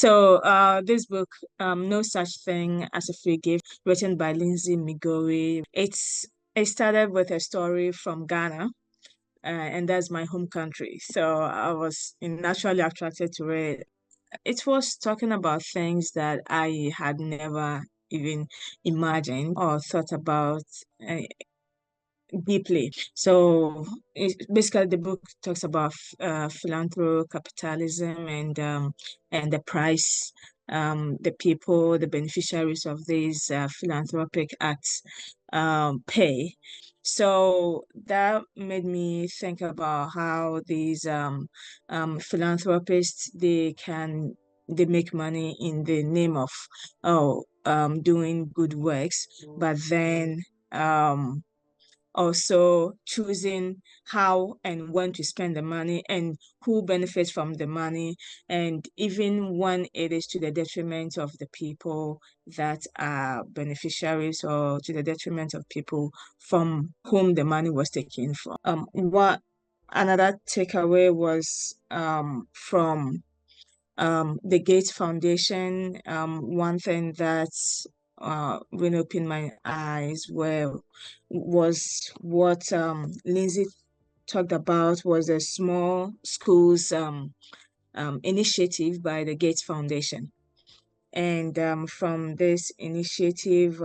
So this book, No Such Thing as a Free Gift, written by Linsey McGoey. It started with a story from Ghana, and that's my home country. So I was naturally attracted to it. It was talking about things that I had never even imagined or thought about deeply. So basically, the book talks about philanthropy, capitalism, and the price the people, the beneficiaries of these philanthropic acts pay. So that made me think about how these philanthropists they make money in the name of doing good works, but then also choosing how and when to spend the money and who benefits from the money, and even when it is to the detriment of the people that are beneficiaries or to the detriment of people from whom the money was taken from. What another takeaway was from the Gates Foundation. One thing that really opened my eyes was what Linsey talked about was a small schools initiative by the Gates Foundation. And from this initiative,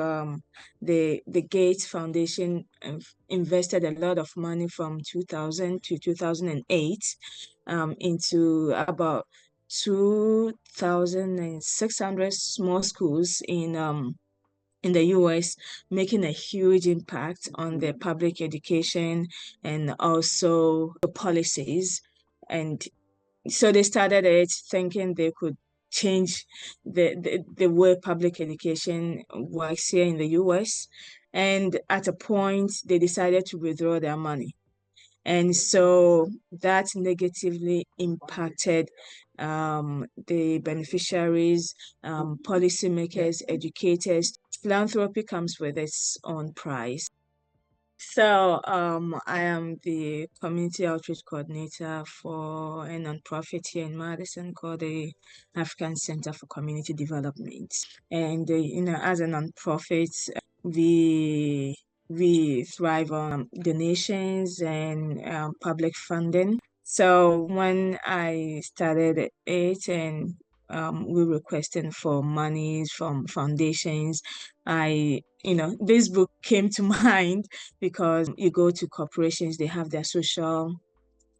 the Gates Foundation invested a lot of money from 2000 to 2008 into about 2,600 small schools in the US, making a huge impact on the public education and also the policies. And so they started it thinking they could change the way public education works here in the US. And at a point, they decided to withdraw their money. And so that negatively impacted the beneficiaries, policymakers, educators. Philanthropy comes with its own price. So I am the community outreach coordinator for a nonprofit here in Madison called the African Center for Community Development. And as a nonprofit, we we thrive on donations and public funding. So when I started it and we requesting for monies from foundations, this book came to mind because you go to corporations, they have their social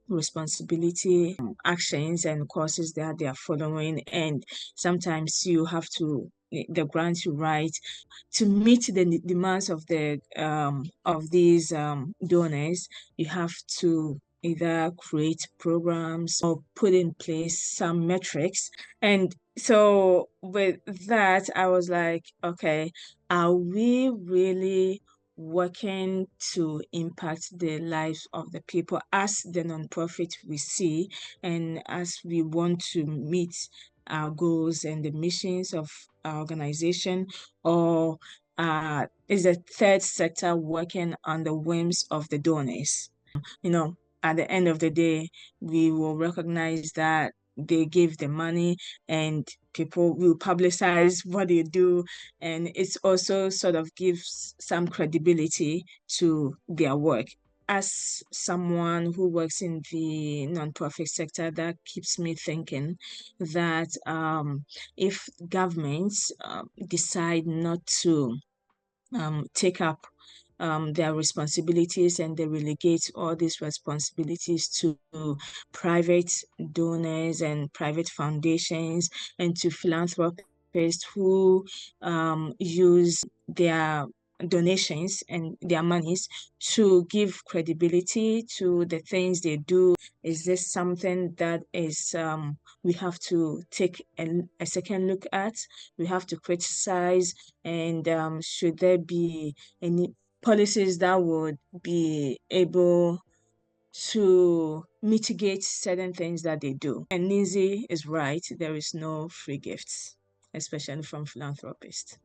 responsibility actions and courses that they are following, and sometimes you have to the grants you write to meet the demands of these donors. You have to either create programs or put in place some metrics. And so with that, I was like, okay, are we really working to impact the lives of the people as the nonprofit we see, and as we want to meet our goals and the missions of our organization, or is the third sector working on the whims of the donors? At the end of the day, we will recognize that they give the money and people will publicize what they do, and it's also sort of gives some credibility to their work. As someone who works in the nonprofit sector, that keeps me thinking that if governments decide not to take up their responsibilities and they relegate all these responsibilities to private donors and private foundations and to philanthropists who use their donations and their monies to give credibility to the things they do. Is this something that is we have to take a second look at? We have to criticize, and should there be any policies that would be able to mitigate certain things that they do? And Lindsay is right, there is no free gifts, especially from philanthropists.